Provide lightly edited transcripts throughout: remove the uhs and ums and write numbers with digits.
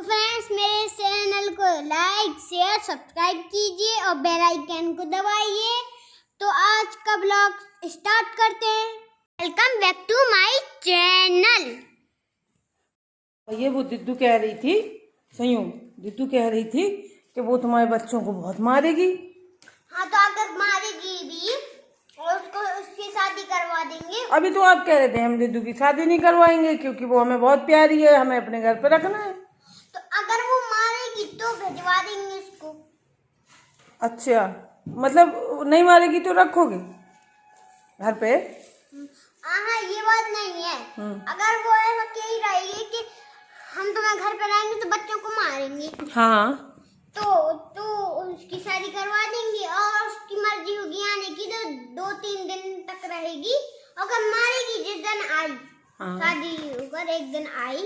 Friends, मेरे channel को like share subscribe कीजिए और बेल आइकन को दबाइए। तो आज का ब्लॉग स्टार्ट करते हैं। Welcome back to my channel. ये वो दिद्दू कह रही थी, सयूं दिद्दू कह रही थी कि वो तुम्हारे बच्चों को बहुत मारेगी। हाँ, तो अगर मारेगी भी और उसकी शादी करवा देंगे। अभी तो आप कह रहे थे हम दिद्दू की शादी नहीं करवाएंगे क्योंकि वो हमें बहुत प्यारी है, हमें अपने घर पे रखना है। तो अगर वो मारेगी तो भिजवा देंगे उसको। अच्छा, मतलब नहीं मारेगी तो रखोगे घर पे? हाँ, ये बात नहीं है। अगर वो ऐसा कह ही रहेगी कि हम तुम्हें घर पे रहेंगे तो बच्चों को मारेंगे, हाँ, तो उसकी शादी करवा देंगे और उसकी मर्जी होगी आने की तो 2-3 दिन तक रहेगी। अगर मारेगी जिस दिन आई, हाँ, शादी होकर एक दिन आई,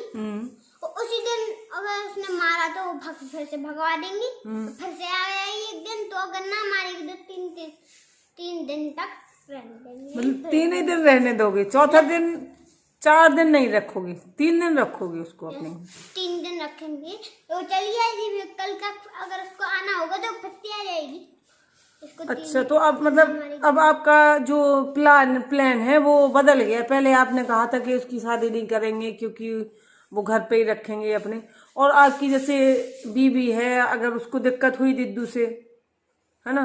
तो उसी दिन अगर उसने मारा तो वो फिर से भगवा देंगे। तो फिर से आएगी एक दिन, तो अगर ना मारेगी तो 3 दिन तक रहने देंगे। मतलब 3 ही दिन रहने दोगे? चौथा दिन 4 दिन नहीं रखोगे, 3 दिन रखोगे उसको अपने? 3 दिन रखेंगे तो चली आएगी। कल का अगर उसको आना होगा तो फिर से आ जाएगी। अच्छा, तो अब मतलब अब आपका जो प्लान है वो बदल गया। पहले आपने कहा था कि उसकी शादी नहीं करेंगे क्योंकि वो घर पे ही रखेंगे अपने, और आपकी जैसे बीवी है, अगर उसको दिक्कत हुई दिद्दू से, है ना,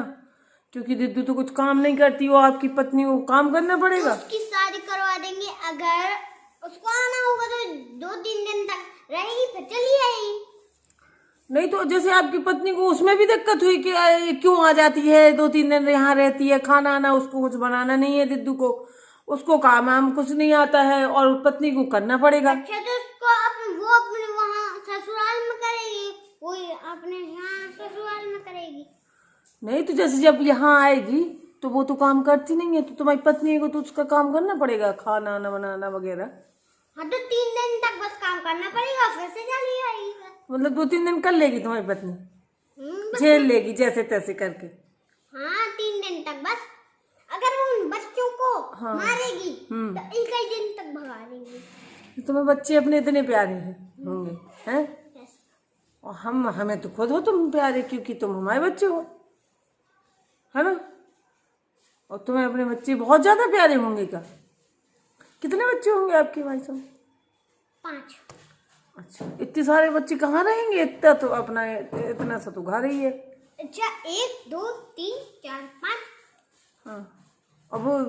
क्योंकि दिद्दू तो कुछ काम नहीं करती, वो आपकी पत्नी को काम करना पड़ेगा। उसकी शादी करवा देंगे। अगर उसको आना होगा तो 2-3 दिन तक रहेगी, फिर चली आएगी। नहीं तो जैसे आपकी पत्नी को उसमें भी दिक्कत हुई कि ये क्यों आ जाती है, 2-3 दिन यहाँ रहती है, खाना आना उसको कुछ बनाना नहीं है दिद्दू को, उसको काम वाम कुछ नहीं आता है और पत्नी को करना पड़ेगा। अच्छा, तो उसको वो अपने वहाँ ससुराल में करेगी, वो अपने यहाँ ससुराल में करेगी। नहीं तो जैसे जब यहाँ आएगी तो वो तो काम करती नहीं है, तो तुम्हारी पत्नी को तो उसका काम करना पड़ेगा, खाना आना बनाना वगैरह। हाँ, तो 3 दिन तक बस काम करना पड़ेगा, फिर से चली आएगी। मतलब 2-3 दिन कर लेगी तुम्हारी पत्नी, झेल लेगी जैसे तैसे करके। हाँ, 3 दिन तक बस। अगर वो उन बच्चों को मारेगी तो एक ही दिन तक भगा देंगे। तुम्हें बच्चे अपने इतने प्यारे हैं होंगे, हैं? और हमें तो खुद हो तुम प्यारे, क्योंकि तुम हमारे बच्चे हो, है ना? और तुम्हें अपने बच्चे बहुत ज्यादा प्यारे होंगे। क्या कितने बच्चे होंगे आपके भाई साहब? 5। अच्छा, इतने सारे बच्चे कहाँ रहेंगे? इतना तो अपना इतना सा तो घर ही है। अच्छा, 1 2 3 4 5। हाँ, अब वो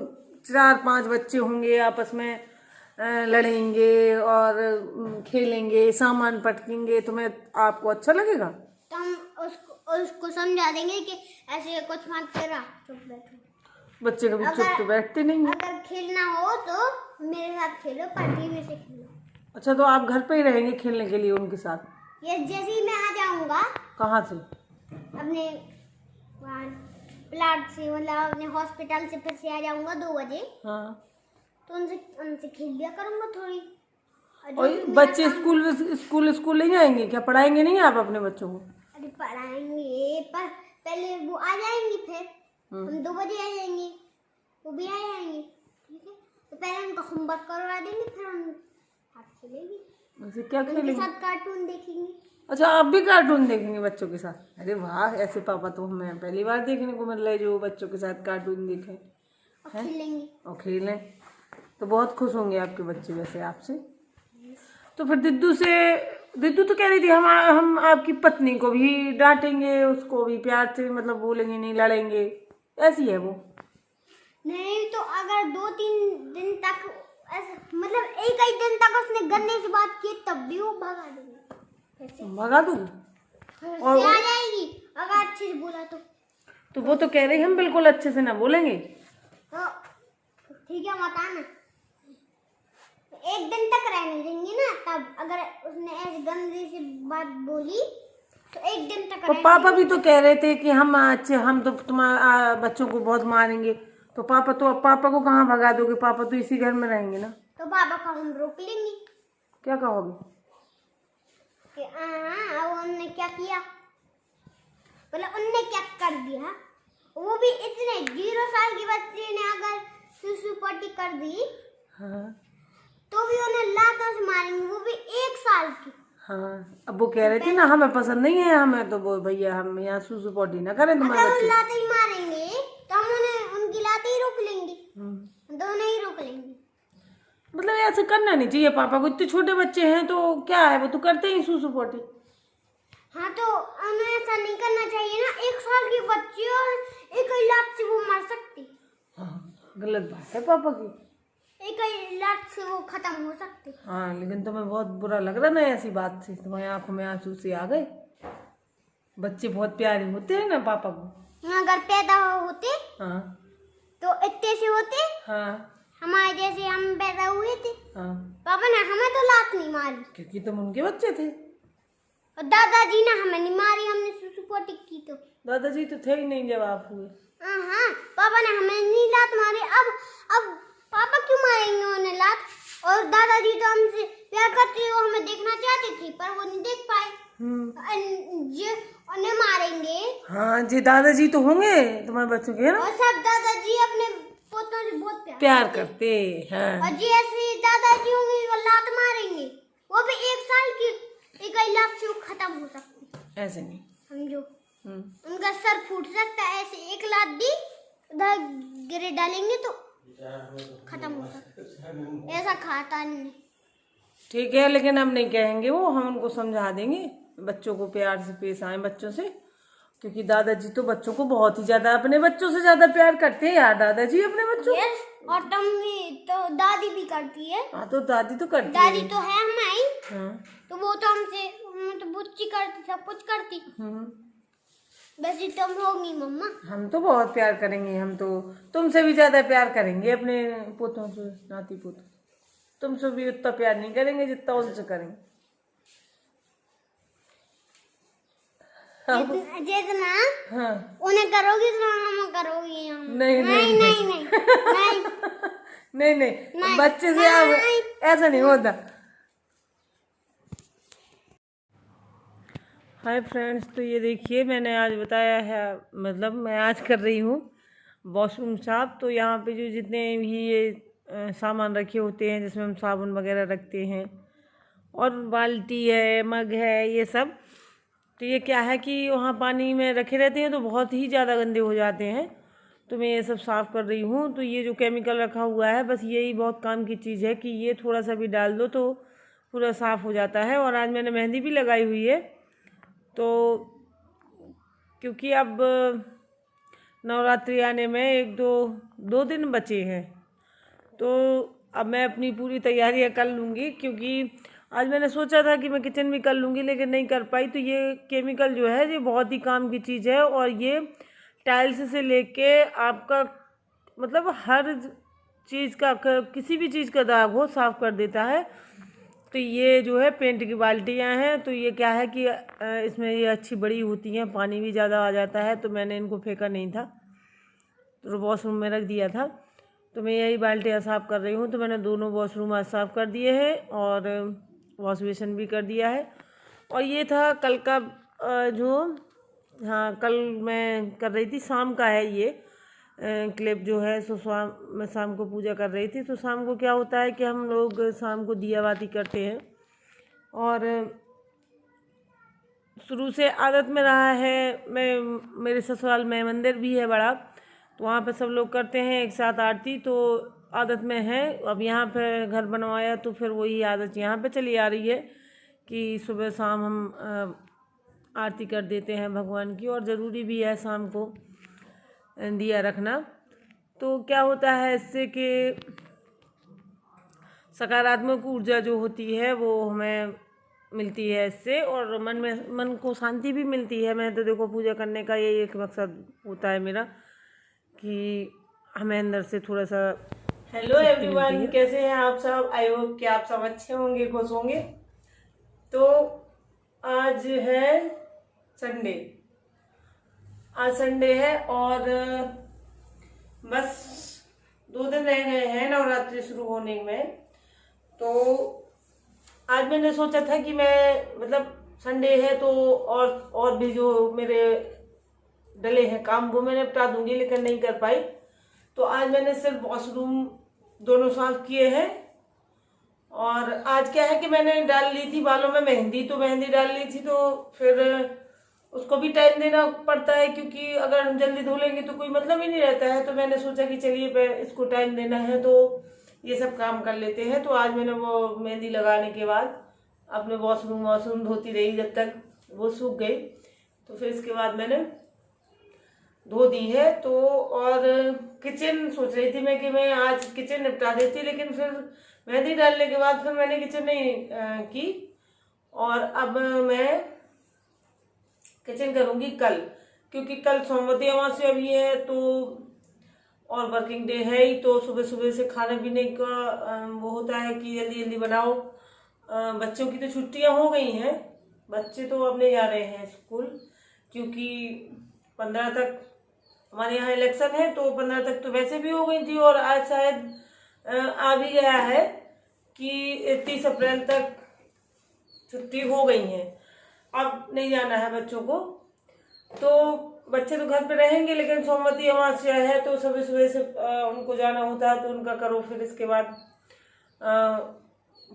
4-5 बच्चे होंगे, आपस में लड़ेंगे और खेलेंगे, सामान पटकेंगे, तुम्हें आपको अच्छा लगेगा? तो हम उसको समझा देंगे कि ऐसे कुछ मत करा, चुप बैठो। बच्चे कभी चुप तो बैठते नहीं है। अगर खेलना हो तो मेरे साथ खेलो, पार्टी में से खेलो। अच्छा, तो आप घर पे ही रहेंगे खेलने के लिए उनके साथ? ये जैसे ही मैं आ जाऊंगा कहाँ से? अपने प्लाट से, मतलब अपने हॉस्पिटल से फिर से आ जाऊंगा 2 बजे। हाँ, तो उनसे खेल लिया करूंगा थोड़ी। और बच्चे स्कूल नहीं जाएंगे क्या? पढ़ाएंगे नहीं आप अपने बच्चों को? अरे पढ़ाएंगे, पर पहले वो आ जाएंगी, फिर हम 2 बजे आ जाएंगे, वो भी आ जाएंगे। ठीक है, तो पहले उनका होमवर्क करवा देंगे, फिर हम साथ खेलेंगे। वैसे क्या खेलेंगे? उनके साथ कार्टून देखेंगे। अच्छा, आप भी कार्टून देखेंगे बच्चों के साथ? अरे वाह, ऐसे पापा तो हमें पहली बार देखने को मिल रहे जो बच्चों के साथ कार्टून देखें और खेलेंगे और खेलें। तो बहुत खुश होंगे आपके बच्चे वैसे आपसे। तो फिर दिद्दू तो कह रही थी हम आपकी पत्नी को भी डांटेंगे, उसको भी प्यार से मतलब बोलेंगे नहीं, लड़ेंगे, ऐसी है वो। नहीं, तो अगर 2-3 दिन तक मतलब एक ही दिन तक उसने गन्ने से बात की तब भी वो भगा देंगे। भगा दूँ और आ जाएगी अगर अच्छे से बोला तो वो तो कह रही हम बिल्कुल अच्छे से ना बोलेंगे। तो ठीक है, मत आना। एक दिन तक रहने देंगे ना, तब अगर उसने ऐसे गंदे से बात बोली तो एक दिन तक। तो पापा भी तो कह रहे थे कि हम तो तुम्हारे बच्चों को बहुत मारेंगे। तो पापा को कहाँ भगा दोगे? पापा तो इसी घर में रहेंगे ना। तो पापा को हम रोक लेंगे। क्या कहोगे? कि उनने क्या किया, मतलब उनने क्या कर दिया। वो भी इतने 0 साल के बच्चे ने अगर सुसु पट्टी कर दी, हाँ, तो भी उन्हें लातों से मारेंगे, वो भी 1 साल की। हाँ, अब वो कह रही थी ना हमें पसंद नहीं है, हमें तो वो भैया हम यहाँ सुसु पोटी ना करें तुम्हारे अगर बच्चे। लाते ही मारेंगे तो हम उन्हें उनकी लाते ही रोक लेंगे, दोनों ही रोक लेंगे। मतलब ऐसे करना नहीं चाहिए पापा को, इतने छोटे बच्चे हैं तो क्या है, वो तो करते ही सुसु पोटी। हाँ तो हमें ऐसा नहीं करना चाहिए ना, 1 साल की बच्ची और एक ही लात से वो मर सकती। हाँ, गलत बात है पापा की, एक ही लात से वो खत्म हो सकती। हाँ लेकिन तुम्हें बहुत बुरा लग रहा ना ऐसी बात से, तुम्हारी आंखों में आंसू से आ गए। बच्चे बहुत प्यारे होते हैं ना पापा को। अगर पैदा होते हाँ तो इतने से होते, हाँ हमारे जैसे हम पैदा हुए थे। हाँ, पापा ने हमें तो लात नहीं मारी क्योंकि तुम उनके बच्चे थे। और दादाजी ने हमें नहीं मारी, हमने सुसु पोटी की तो। दादाजी तो थे ही नहीं जब आप हुए। हाँ, पापा ने हमें नहीं लात मारी। अब पापा क्यों मारेंगे उन्हें लात? और दादाजी तो हमसे प्यार करते, वो हमें देखना चाहते थे पर वो नहीं देख पाए। ये उन्हें मारेंगे। हाँ जी, दादाजी तो होंगे तुम्हारे बच्चों के, है ना? और सब दादाजी अपने पोतों से बहुत प्यार करते हैं। और जी ऐसे दादाजी होंगे वो लात मारेंगे, वो भी 1 साल की, एक ही लात से वो खत्म हो सकती। ऐसे नहीं समझो, उनका सर फूट सकता है। ऐसे एक लात दी उधर गिरे डालेंगे तो खत्म हो सकता है। ऐसा खाता नहीं। ठीक है, लेकिन हम नहीं कहेंगे वो, हम उनको समझा देंगे बच्चों को प्यार से पेश आए बच्चों से, क्योंकि दादाजी तो बच्चों को बहुत ही ज्यादा, अपने बच्चों से ज्यादा प्यार करते हैं यार दादाजी अपने बच्चों। यस, और तुम भी तो, दादी भी करती है। हाँ तो दादी तो करती दादी है। तो है हमारी, हाँ। तो वो तो हमसे तो बुच्ची करती, सब कुछ करती। वैसे तुम होगी मम्मा। हम तो बहुत प्यार करेंगे, हम तो तुमसे भी ज्यादा प्यार करेंगे अपने पोतों से, नाती पोतों। तुमसे भी उतना प्यार नहीं करेंगे जितना उनसे करेंगे। जितना हाँ उन्हें करोगी तो हम करोगी हम। नहीं नहीं नहीं नहीं नहीं नहीं नहीं, बच्चे से आप ऐसा नहीं होता। हाय फ्रेंड्स, तो ये देखिए मैंने आज बताया है, मतलब मैं आज कर रही हूँ वॉशरूम साफ। तो यहाँ पे जो जितने भी ये सामान रखे होते हैं जिसमें हम साबुन वगैरह रखते हैं, और बाल्टी है, मग है, ये सब, तो ये क्या है कि वहाँ पानी में रखे रहते हैं तो बहुत ही ज़्यादा गंदे हो जाते हैं। तो मैं ये सब साफ़ कर रही हूँ। तो ये जो केमिकल रखा हुआ है, बस यही बहुत काम की चीज़ है कि ये थोड़ा सा भी डाल दो तो पूरा साफ़ हो जाता है। और आज मैंने मेहंदी भी लगाई हुई है, तो क्योंकि अब नवरात्रि आने में 1-2 दिन बचे हैं, तो अब मैं अपनी पूरी तैयारियां कर लूँगी। क्योंकि आज मैंने सोचा था कि मैं किचन भी कर लूँगी, लेकिन नहीं कर पाई। तो ये केमिकल जो है ये बहुत ही काम की चीज़ है, और ये टाइल्स से लेके आपका मतलब हर चीज़ का, किसी भी चीज़ का दाग हो साफ़ कर देता है। तो ये जो है पेंट की बाल्टियाँ हैं, तो ये क्या है कि इसमें ये अच्छी बड़ी होती हैं, पानी भी ज़्यादा आ जाता है, तो मैंने इनको फेंका नहीं था, तो वॉशरूम में रख दिया था। तो मैं यही बाल्टियाँ साफ़ कर रही हूँ। तो मैंने दोनों वॉशरूम आज साफ़ कर दिए हैं और वॉश बेसिन भी कर दिया है। और ये था कल का जो, हाँ कल मैं कर रही थी, शाम का है ये क्लिप जो है। सो मैं शाम को पूजा कर रही थी। तो शाम को क्या होता है कि हम लोग शाम को दिया बाती करते हैं, और शुरू से आदत में रहा है। मेरे ससुराल में मंदिर भी है बड़ा, तो वहाँ पे सब लोग करते हैं एक साथ आरती, तो आदत में है। अब यहाँ पे घर बनवाया तो फिर वही आदत यहाँ पे चली आ रही है कि सुबह शाम हम आरती कर देते हैं भगवान की, और ज़रूरी भी है शाम को दिया रखना। तो क्या होता है इससे कि सकारात्मक ऊर्जा जो होती है वो हमें मिलती है इससे, और मन को शांति भी मिलती है। मैं तो देखो पूजा करने का यही एक मकसद होता है मेरा कि हमें अंदर से थोड़ा सा। हेलो एवरीवन, कैसे हैं आप सब? आई होप कि आप सब अच्छे होंगे, खुश होंगे। तो आज है संडे, आज संडे है, और बस 2 दिन रह गए हैं नवरात्रि शुरू होने में। तो आज मैंने सोचा था कि मैं, मतलब संडे है तो और भी जो मेरे डले हैं काम वो मैं निपटा दूंगी, लेकिन नहीं कर पाई। तो आज मैंने सिर्फ वॉशरूम दोनों साफ किए हैं, और आज क्या है कि मैंने डाल ली थी बालों में मेहंदी, तो मेहंदी डाल ली थी तो फिर उसको भी टाइम देना पड़ता है, क्योंकि अगर हम जल्दी धो लेंगे तो कोई मतलब ही नहीं रहता है। तो मैंने सोचा कि चलिए इसको टाइम देना है तो ये सब काम कर लेते हैं। तो आज मैंने वो मेहंदी लगाने के बाद अपने वॉशरूम धोती रही जब तक वो सूख गई, तो फिर इसके बाद मैंने धो दी है। तो और किचन सोच रही थी मैं कि मैं आज किचन निपटा देती, लेकिन फिर मेहंदी डालने के बाद फिर मैंने किचन नहीं की। और अब मैं किचन करूंगी कल, क्योंकि कल सोमवती अमावस्या भी है तो और वर्किंग डे है ही, तो सुबह सुबह से खाने पीने का वो होता है कि जल्दी जल्दी बनाओ। बच्चों की तो छुट्टियां हो गई हैं, बच्चे तो अब नहीं जा रहे हैं स्कूल, क्योंकि 15 तक हमारे यहाँ इलेक्शन है, तो 15 तक तो वैसे भी हो गई थी। और आज शायद आ भी गया है कि 30 अप्रैल तक छुट्टी हो गई है, अब नहीं जाना है बच्चों को। तो बच्चे तो घर पे रहेंगे, लेकिन सोमवती अमावस्या है तो सुबह सुबह से उनको जाना होता है, तो उनका करो, फिर इसके बाद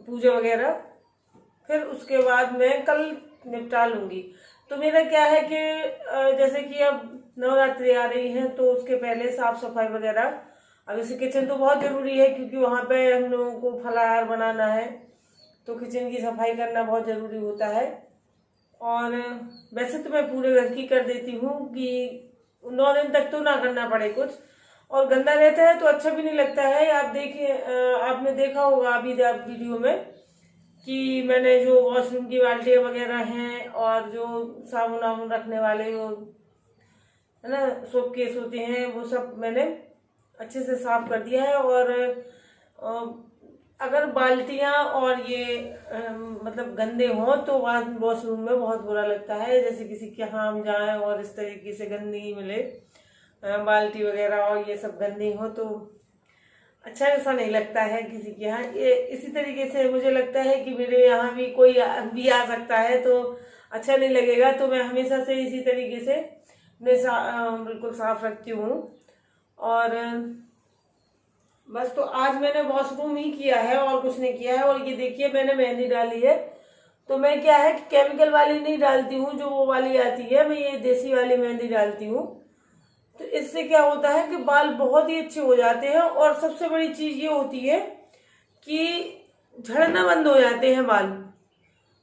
पूजा वगैरह, फिर उसके बाद मैं कल निपटा लूंगी। तो मेरा क्या है कि जैसे कि अब नवरात्रि आ रही है तो उसके पहले साफ सफाई वगैरह, अब इसे किचन तो बहुत जरूरी है, क्योंकि वहां पे हम लोगों को फलाहार बनाना है, तो किचन की सफाई करना बहुत जरूरी होता है। और वैसे तो मैं पूरे घर की कर देती हूँ कि 9 दिन तक तो ना करना पड़े कुछ, और गंदा रहता है तो अच्छा भी नहीं लगता है। आप देखिए, आपने देखा होगा अभी वीडियो में कि मैंने जो वॉशरूम की बाल्टियां वगैरह हैं और जो साबुन वाबुन रखने वाले वो है ना सोप केस होते हैं, वो सब मैंने अच्छे से साफ कर दिया है। और अगर बाल्टियां और ये मतलब गंदे हों तो वॉशरूम में बहुत बुरा लगता है, जैसे किसी के यहाँ हम जाएं और इस तरीके से गंदगी मिले, बाल्टी वगैरह और ये सब गंदी हो तो अच्छा ऐसा नहीं लगता है किसी के यहाँ। ये इसी तरीके से मुझे लगता है कि मेरे यहाँ भी कोई भी आ सकता है तो अच्छा नहीं लगेगा, तो मैं हमेशा से इसी तरीके से बिल्कुल साफ रखती हूँ। और बस तो आज मैंने वॉशरूम ही किया है और कुछ नहीं किया है। और ये देखिए मैंने मेहंदी डाली है, तो मैं क्या है कि केमिकल वाली नहीं डालती हूँ, जो वो वाली आती है, मैं ये देसी वाली मेहंदी डालती हूँ। तो इससे क्या होता है कि बाल बहुत ही अच्छे हो जाते हैं, और सबसे बड़ी चीज ये होती है कि झड़ना बंद हो जाते हैं बाल।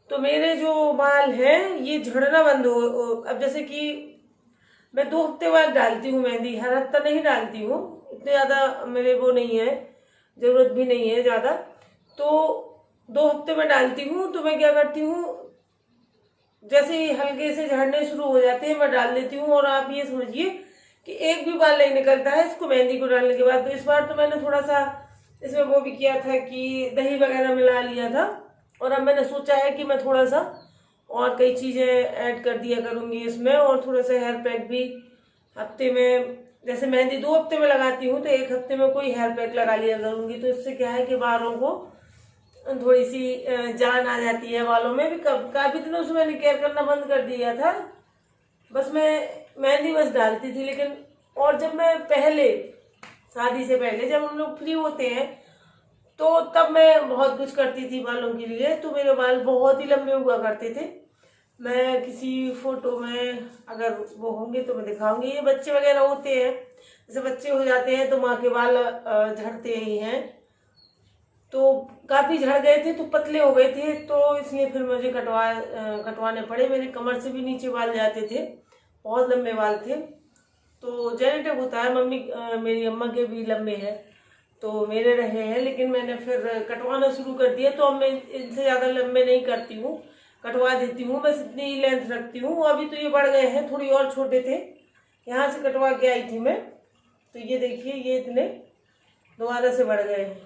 तो मेरे जो बाल हैं ये झड़ना बंद हो, अब जैसे कि मैं 2 हफ्ते बाद डालती हूँ मेहंदी, हर हफ्ता नहीं डालती हूँ, इतने ज्यादा मेरे वो नहीं है, जरूरत भी नहीं है ज्यादा, तो 2 हफ्ते में डालती हूँ। तो मैं क्या करती हूँ, जैसे ही हल्के से झड़ने शुरू हो जाते हैं मैं डाल देती हूँ। और आप ये समझिए कि एक भी बाल नहीं निकलता है इसको मेहंदी को डालने के बाद। तो इस बार तो मैंने थोड़ा सा इसमें वो भी किया था कि दही वगैरह मिला लिया था, और अब मैंने सोचा है कि मैं थोड़ा सा और कई चीजें ऐड कर दिया करूंगी इसमें, और थोड़ा सा हेयर पैक भी हफ्ते में, जैसे मेहंदी 2 हफ्ते में लगाती हूँ तो 1 हफ्ते में कोई हेयर पैक लगा लिया करूंगी। तो इससे क्या है कि बालों को थोड़ी सी जान आ जाती है बालों में भी। काफी दिनों से मैंने केयर करना बंद कर दिया था, बस मैं मेहंदी बस डालती थी। लेकिन और जब मैं पहले शादी से पहले जब हम लोग फ्री होते हैं तो तब मैं बहुत कुछ करती थी बालों के लिए, तो मेरे बाल बहुत ही लंबे हुआ करते थे। मैं किसी फोटो में अगर वो होंगे तो मैं दिखाऊंगी। ये बच्चे वगैरह होते हैं, जैसे बच्चे हो जाते हैं तो माँ के बाल झड़ते ही हैं, तो काफी झड़ गए थे तो पतले हो गए थे, तो इसलिए फिर मुझे कटवाने पड़े। मेरे कमर से भी नीचे बाल जाते थे, बहुत लंबे बाल थे। तो जेनेटिक होता है, मेरी अम्मा के भी लंबे हैं तो मेरे रहे हैं, लेकिन मैंने फिर कटवाना शुरू कर दिया। तो अब मैं इनसे ज्यादा लंबे नहीं करती हूँ, कटवा देती हूँ, बस इतनी ही लेंथ रखती हूँ। अभी तो ये बढ़ गए हैं, थोड़ी और छोटे थे, यहाँ से कटवा के आई थी मैं, तो ये देखिए ये इतने दोबारा से बढ़ गए हैं।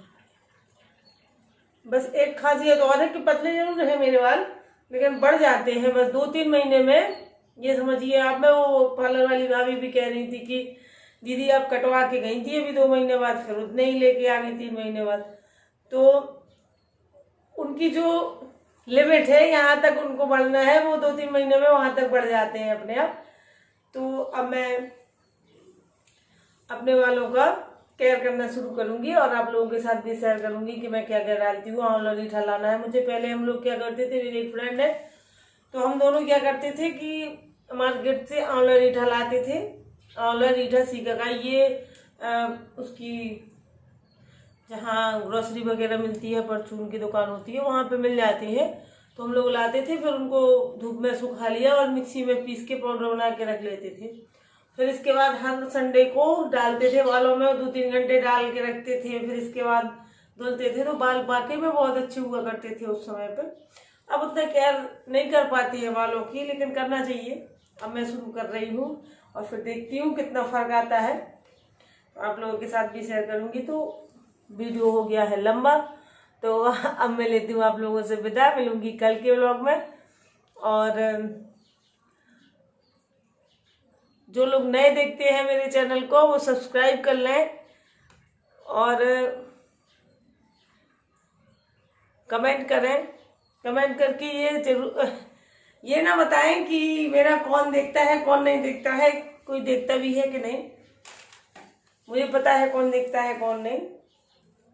बस एक खासियत और है कि पतले जरूर है मेरे बाल, लेकिन बढ़ जाते हैं बस 2-3 महीने में, ये समझिए आप। मैं वो पार्लर वाली भाभी भी कह रही थी कि दीदी आप कटवा के गई थी अभी 2 महीने बाद, फिर उतने ही लेके आ गई 3 महीने बाद। तो उनकी जो लिमिट है यहाँ तक उनको बढ़ना है, वो 2-3 महीने में वहां तक बढ़ जाते हैं अपने आप। तो अब मैं अपने बालों का केयर करना शुरू करूंगी और आप लोगों के साथ भी शेयर करूंगी कि मैं क्या क्या डालती हूँ। आंवला रीठा लाना है मुझे। पहले हम लोग क्या करते थे, मेरी एक फ्रेंड है, तो हम दोनों क्या करते थे कि मार्केट से आंवला रीठा लाते थे। आंवला रीठा सीका का ये उसकी जहाँ ग्रोसरी वगैरह मिलती है, परचून की दुकान होती है, वहां पे मिल जाती है। तो हम लोग लाते थे, फिर उनको धूप में सुखा लिया और मिक्सी में पीस के पाउडर बना के रख लेते थे। फिर इसके बाद हर संडे को डालते थे बालों में, 2-3 घंटे डाल के रखते थे। फिर इसके बाद धुलते थे, तो बाल वाकई में बहुत अच्छे हुआ करते थे उस समय पे। अब उतना केयर नहीं कर पाती है बालों की, लेकिन करना चाहिए। अब मैं शुरू कर रही हूँ और फिर देखती हूँ कितना फर्क आता है। आप लोगों के साथ भी शेयर करूंगी। तो वीडियो हो गया है लंबा, तो अब मैं लेती हूँ आप लोगों से विदा। मिलूंगी कल के व्लॉग में। और जो लोग नए देखते हैं मेरे चैनल को, वो सब्सक्राइब कर लें और कमेंट करें। कमेंट करके ये जरूर ये ना बताएं कि मेरा कौन देखता है कौन नहीं देखता है, कोई देखता भी है कि नहीं। मुझे पता है कौन देखता है कौन नहीं।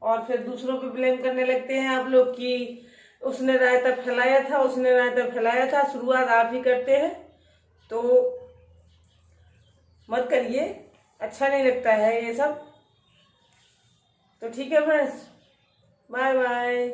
और फिर दूसरों पे ब्लेम करने लगते हैं आप लोग कि उसने रायता फैलाया था, उसने रायता फैलाया था। शुरुआत आप ही करते हैं, तो मत करिए, अच्छा नहीं लगता है ये सब। तो ठीक है फ्रेंड्स, बाय बाय।